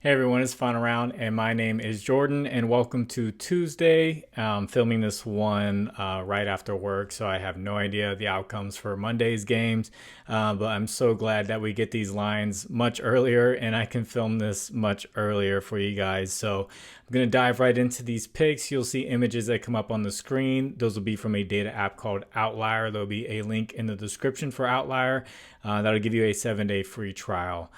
Hey everyone, it's FinalRound, and my name is Jordan, and welcome to Tuesday. I'm filming this one right after work, so I have no idea the outcomes for Monday's games, but I'm so glad that we get these lines much earlier, and I can film this much earlier for you guys. So I'm going to dive right into these picks. You'll see images that come up on the screen. Those will be from a data app called Outlier. There'll be a link in the description for Outlier. That'll give you a 7-day free trial.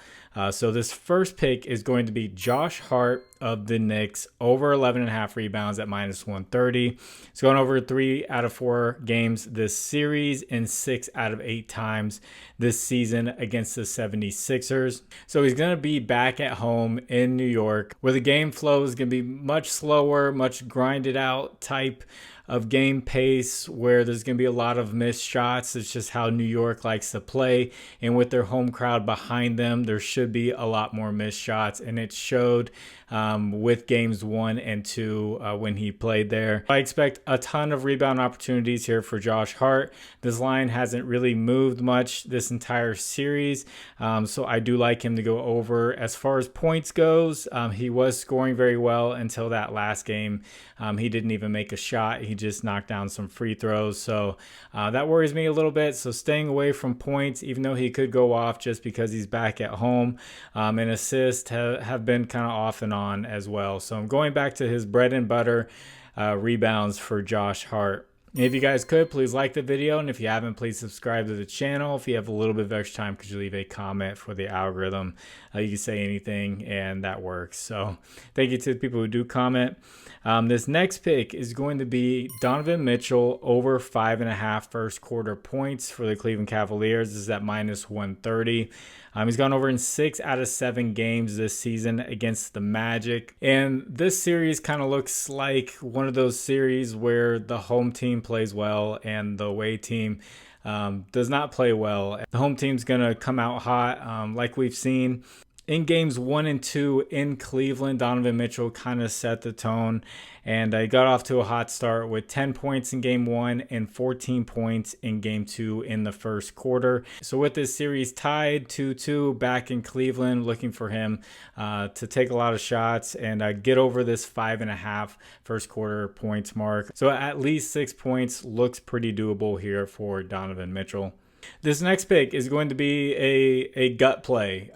So this first pick is going to be Josh Hart of the Knicks, over 11.5 rebounds at -130. He's gone over 3 out of 4 games this series and 6 out of 8 times this season against the 76ers. So he's going to be back at home in New York, where the game flow is going to be much slower, much grinded out type of game pace, where there's going to be a lot of missed shots. It's just how New York likes to play, and with their home crowd behind them, there should be a lot more missed shots, and it showed with games 1 and 2 when he played there. I expect a ton of rebound opportunities here for Josh Hart. This line hasn't really moved much this entire series, so I do like him to go over. As far as points goes, he was scoring very well until that last game. He didn't even make a shot. He just knocked down some free throws, so that worries me a little bit. So staying away from points, even though he could go off just because he's back at home. And assists have been kind of off and on as well. So I'm going back to his bread and butter rebounds for Josh Hart. If you guys could, please like the video, and if you haven't, please subscribe to the channel. If you have a little bit of extra time, could you leave a comment for the algorithm? You can say anything, and that works. So thank you to the people who do comment. This next pick is going to be Donovan Mitchell, over 5.5 first quarter points for the Cleveland Cavaliers. This is at -130. He's gone over in 6 out of 7 games this season against the Magic. And this series kind of looks like one of those series where the home team plays well and the away team does not play well. The home team's going to come out hot, like we've seen. In games 1 and 2 in Cleveland, Donovan Mitchell kind of set the tone, and he got off to a hot start with 10 points in game 1 and 14 points in game 2 in the first quarter. So with this series tied 2-2 back in Cleveland, looking for him to take a lot of shots and get over this 5.5 first quarter points mark. So at least 6 points looks pretty doable here for Donovan Mitchell. This next pick is going to be a gut play.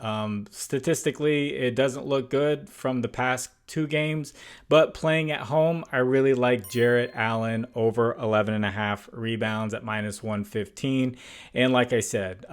Statistically, it doesn't look good from the past 2 games, but playing at home, I really like Jarrett Allen, over 11.5 rebounds at -115. And like I said,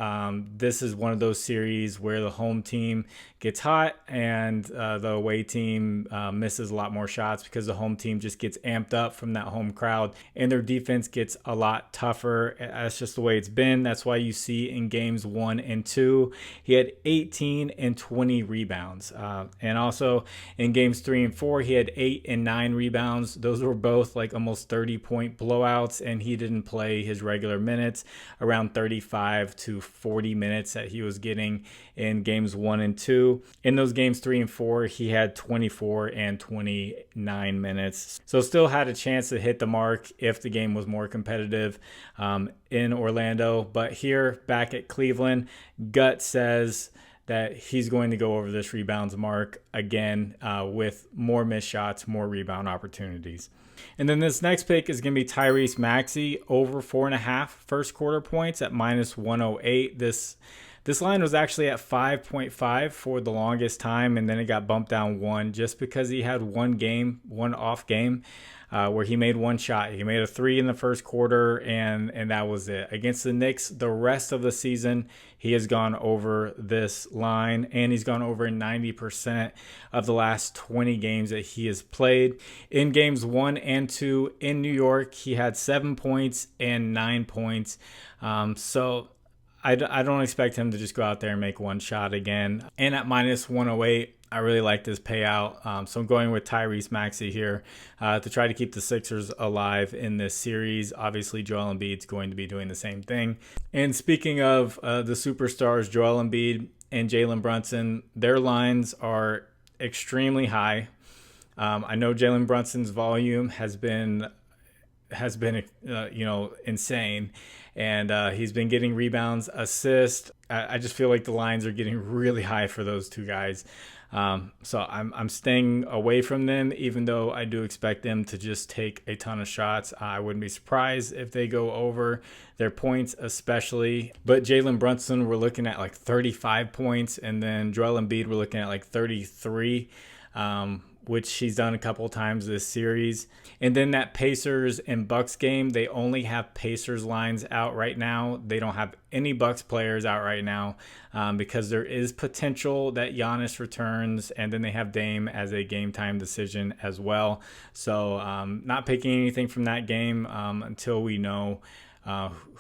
this is one of those series where the home team gets hot and the away team misses a lot more shots because the home team just gets amped up from that home crowd and their defense gets a lot tougher. That's just the way it's been. That's why you see in games 1 and 2, he had 18 and 20 rebounds. And also in games 3 and 4, he had 8 and 9 rebounds. Those were both like almost 30-point blowouts, and he didn't play his regular minutes, around 35 to 40 minutes that he was getting in games 1 and 2. In those games 3 and 4, he had 24 and 29 minutes. So still had a chance to hit the mark if the game was more competitive in Orlando. But here back at Cleveland, gut says that he's going to go over this rebounds mark again with more missed shots, more rebound opportunities. And then this next pick is going to be Tyrese Maxiell, over 4.5 first quarter points at -108. This line was actually at 5.5 for the longest time, and then it got bumped down 1 just because he had one off game where he made 1 shot. He made a 3 in the first quarter, and that was it. Against the Knicks, the rest of the season, he has gone over this line, and he's gone over 90% of the last 20 games that he has played. In games 1 and 2 in New York, he had 7 points and 9 points. So I don't expect him to just go out there and make 1 shot again. And at -108, I really like this payout. So I'm going with Tyrese Maxiell here to try to keep the Sixers alive in this series. Obviously, Joel Embiid's going to be doing the same thing. And speaking of the superstars, Joel Embiid and Jalen Brunson, their lines are extremely high. I know Jalen Brunson's volume has been insane, and he's been getting rebounds, assists. I just feel like the lines are getting really high for those two guys. So I'm staying away from them, even though I do expect them to just take a ton of shots. I wouldn't be surprised if they go over their points, especially. But Jalen Brunson, we're looking at like 35 points, and then Joel Embiid, we're looking at like 33. Which he's done a couple times this series. And then that Pacers and Bucks game, they only have Pacers lines out right now. They don't have any Bucks players out right now because there is potential that Giannis returns, and then they have Dame as a game time decision as well. So not picking anything from that game until we know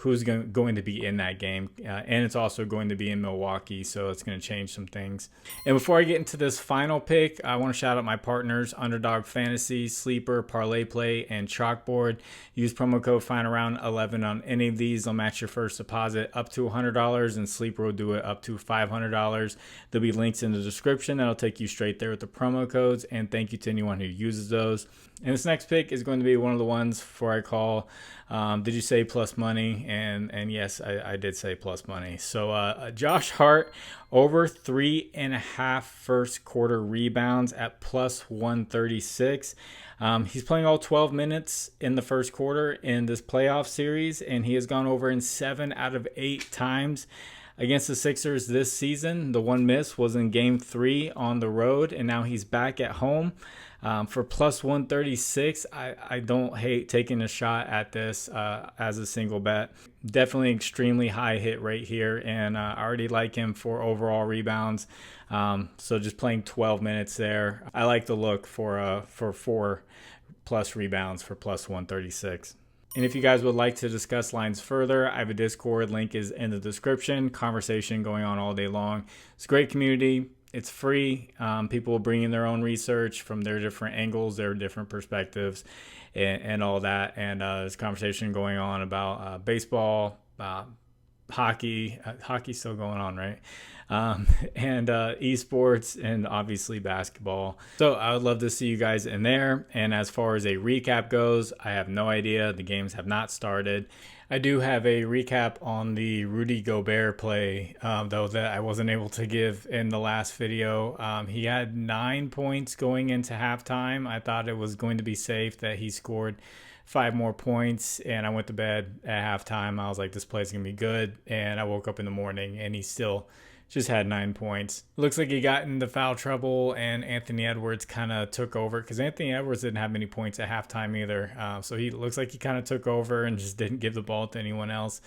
who's going to be in that game. And it's also going to be in Milwaukee, so it's going to change some things. And before I get into this final pick, I want to shout out my partners, Underdog Fantasy, Sleeper, ParlayPlay, and ChalkBoard. Use promo code FinalRound11 on any of these. They'll match your first deposit up to $100, and Sleeper will do it up to $500. There'll be links in the description that'll take you straight there with the promo codes, and thank you to anyone who uses those. And this next pick is going to be one of the ones for I call, did you say plus money? And yes, I did say plus money. So Josh Hart over 3.5 first quarter rebounds at plus 136. He's playing all 12 minutes in the first quarter in this playoff series, and he has gone over in 7 out of 8 times. Against the Sixers this season, the one miss was in Game 3 on the road, and now he's back at home. For plus 136, I don't hate taking a shot at this as a single bet. Definitely extremely high hit rate here, and I already like him for overall rebounds. So just playing 12 minutes there. I like the look for 4 plus rebounds for plus 136. And if you guys would like to discuss lines further, I have a Discord. Link is in the description. Conversation going on all day long. It's a great community. It's free. People will bring in their own research from their different angles, their different perspectives, and all that. And there's conversation going on about baseball, hockey. Hockey's still going on, right? And esports, and obviously basketball. So I would love to see you guys in there. And as far as a recap goes, I have no idea. The games have not started. I do have a recap on the Rudy Gobert play, though, that I wasn't able to give in the last video. He had 9 points going into halftime. I thought it was going to be safe that he scored 5 more points, and I went to bed at halftime. I was like, this play's going to be good, and I woke up in the morning, and he still just had 9 points. Looks like he got into foul trouble, and Anthony Edwards kind of took over, because Anthony Edwards didn't have many points at halftime either. So he looks like he kind of took over and just didn't give the ball to anyone else.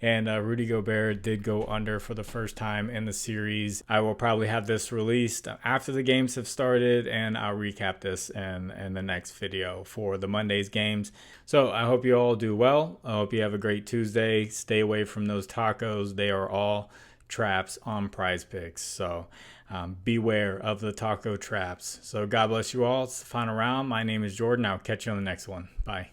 And Rudy Gobert did go under for the first time in the series. I will probably have this released after the games have started, and I'll recap this in the next video for the Monday's games. So I hope you all do well. I hope you have a great Tuesday. Stay away from those tacos. They are all traps on Prizepicks, so beware of the taco traps. So God bless you all. It's the final round. My name is Jordan. I'll catch you on the next one. Bye.